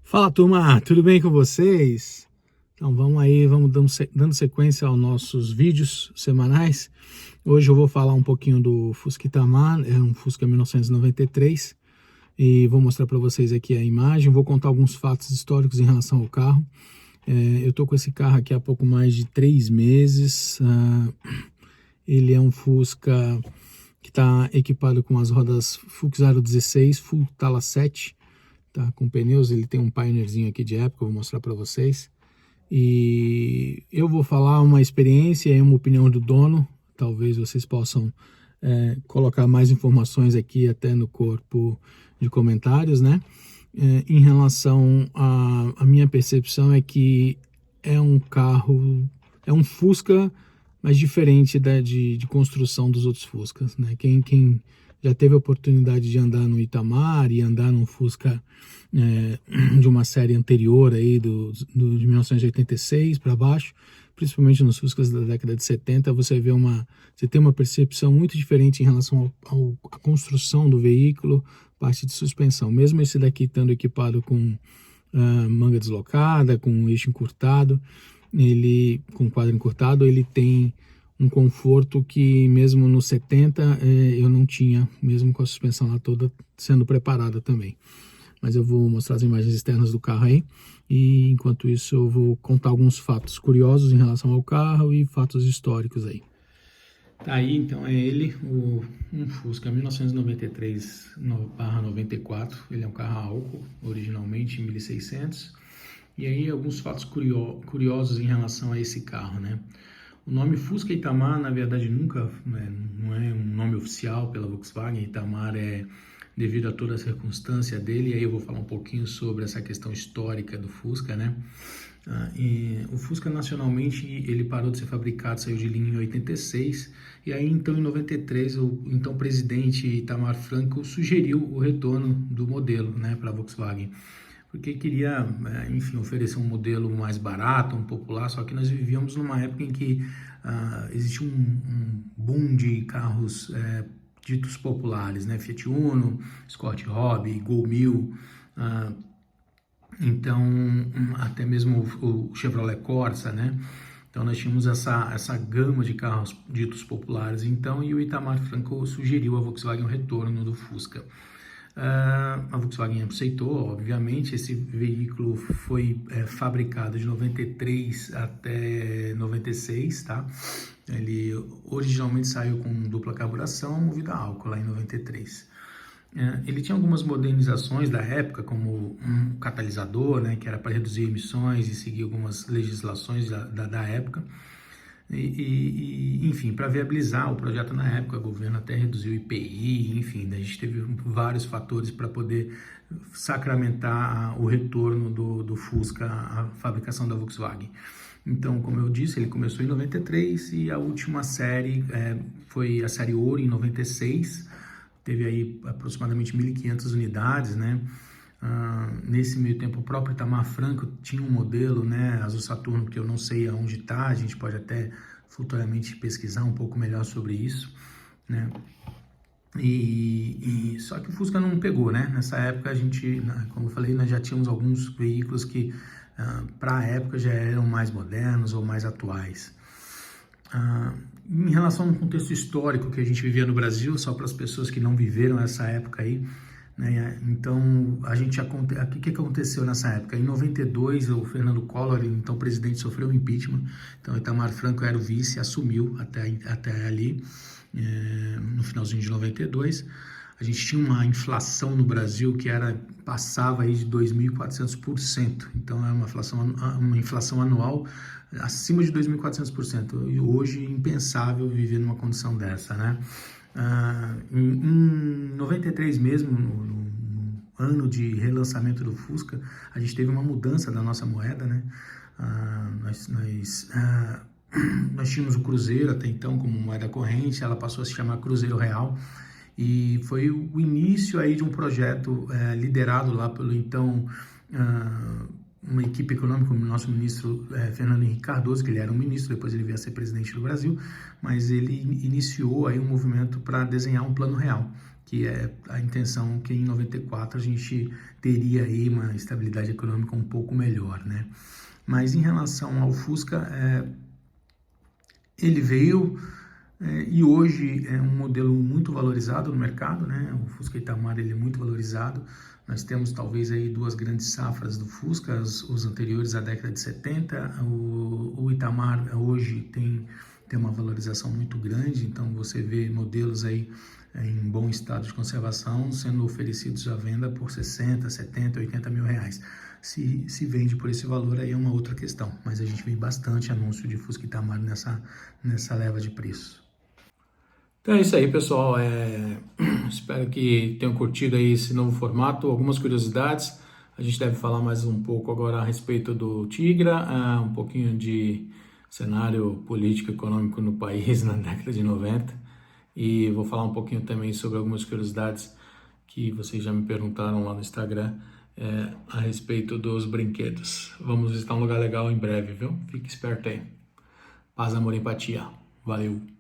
Fala, turma, tudo bem com vocês? Então vamos aí, vamos dando sequência aos nossos vídeos semanais. Hoje eu vou falar um pouquinho do Fusca Itamar, é um Fusca 1993, e vou mostrar para vocês aqui a imagem, vou contar alguns fatos históricos em relação ao carro. Eu tô com esse carro aqui há pouco mais de 3 meses, ele é um Fusca que está equipado com as rodas Fuchs Aro 16 Full Tala 7, tá, com pneus. Ele tem um Pioneerzinho aqui de época, eu vou mostrar para vocês. E eu vou falar uma experiência e uma opinião do dono. Talvez vocês possam colocar mais informações aqui até no corpo de comentários, né? Em relação à minha percepção é que é um carro, é um Fusca, mas diferente de construção dos outros Fuscas, né? Quem já teve a oportunidade de andar no Itamar e andar num Fusca de uma série anterior aí de 1986 para baixo, principalmente nos Fuscas da década de 70, você tem uma percepção muito diferente em relação à construção do veículo, parte de suspensão. Mesmo esse daqui estando equipado com manga deslocada, com eixo encurtado, com quadro encurtado, ele tem um conforto que mesmo nos 70 eu não tinha, mesmo com a suspensão lá toda sendo preparada também. Mas eu vou mostrar as imagens externas do carro aí, e enquanto isso eu vou contar alguns fatos curiosos em relação ao carro e fatos históricos aí. Tá aí, então é ele, um Fusca 1993/94, ele é um carro a álcool, originalmente 1600, e aí alguns fatos curiosos em relação a esse carro, né? O nome Fusca Itamar, na verdade, nunca, não é um nome oficial pela Volkswagen. Itamar é devido a toda a circunstância dele, e aí eu vou falar um pouquinho sobre essa questão histórica do Fusca, né? E o Fusca, nacionalmente, ele parou de ser fabricado, saiu de linha em 86, e aí então em 93 o então presidente Itamar Franco sugeriu o retorno do modelo, né, para a Volkswagen, porque queria, enfim, oferecer um modelo mais barato, um popular, só que nós vivíamos numa época em que existia um boom de carros ditos populares, né? Fiat Uno, Escort Hobby, Gol 1000, então até mesmo o Chevrolet Corsa, né? Então nós tínhamos essa gama de carros ditos populares, então, e o Itamar Franco sugeriu à Volkswagen o retorno do Fusca. A Volkswagen aceitou, obviamente. Esse veículo foi fabricado de 93 até 96, tá? Ele originalmente saiu com dupla carburação, movido a álcool lá em 93. Ele tinha algumas modernizações da época, como um catalisador, né, que era para reduzir emissões e seguir algumas legislações da época. Enfim, para viabilizar o projeto na época, o governo até reduziu o IPI, enfim, a gente teve vários fatores para poder sacramentar o retorno do Fusca à fabricação da Volkswagen. Então, como eu disse, ele começou em 93 e a última série foi a série Ouro em 96, teve aí aproximadamente 1.500 unidades, né? Nesse meio tempo, o próprio Itamar Franco tinha um modelo, né, Azul Saturno, que eu não sei aonde está, a gente pode até futuramente pesquisar um pouco melhor sobre isso, né? Só que o Fusca não pegou, né? Nessa época a gente, como eu falei, nós já tínhamos alguns veículos que para a época já eram mais modernos ou mais atuais. Em relação ao contexto histórico que a gente vivia no Brasil, só para as pessoas que não viveram essa época aí, né? Então, o que aconteceu nessa época? Em 92, o Fernando Collor, então presidente, sofreu um impeachment. Então, Itamar Franco era o vice, assumiu até ali, no finalzinho de 92. A gente tinha uma inflação no Brasil que passava aí de 2.400%. Então, é uma inflação anual acima de 2.400%. E hoje, impensável viver numa condição dessa, né? Em 93 mesmo, no ano de relançamento do Fusca, a gente teve uma mudança da nossa moeda, né? Nós tínhamos o Cruzeiro até então como moeda corrente, ela passou a se chamar Cruzeiro Real, e foi o início aí de um projeto liderado lá pelo então uma equipe econômica, como o nosso ministro Fernando Henrique Cardoso, que ele era um ministro, depois ele veio a ser presidente do Brasil, mas ele iniciou aí um movimento para desenhar um plano real, que é a intenção que em 94 a gente teria aí uma estabilidade econômica um pouco melhor, né? Mas em relação ao Fusca, ele veio e hoje é um modelo muito valorizado no mercado, né? O Fusca Itamar ele é muito valorizado. Nós temos talvez aí duas grandes safras do Fusca, os anteriores à década de 70. O Itamar hoje tem uma valorização muito grande, então você vê modelos aí em bom estado de conservação sendo oferecidos à venda por 60, 70, 80 mil reais. Se vende por esse valor aí é uma outra questão, mas a gente vê bastante anúncio de Fusca Itamar nessa leva de preço. Então é isso aí, pessoal. Espero que tenham curtido aí esse novo formato. Algumas curiosidades. A gente deve falar mais um pouco agora a respeito do Tigra, um pouquinho de cenário político e econômico no país na década de 90. E vou falar um pouquinho também sobre algumas curiosidades que vocês já me perguntaram lá no Instagram a respeito dos brinquedos. Vamos visitar um lugar legal em breve, viu? Fique esperto aí. Paz, amor e empatia. Valeu!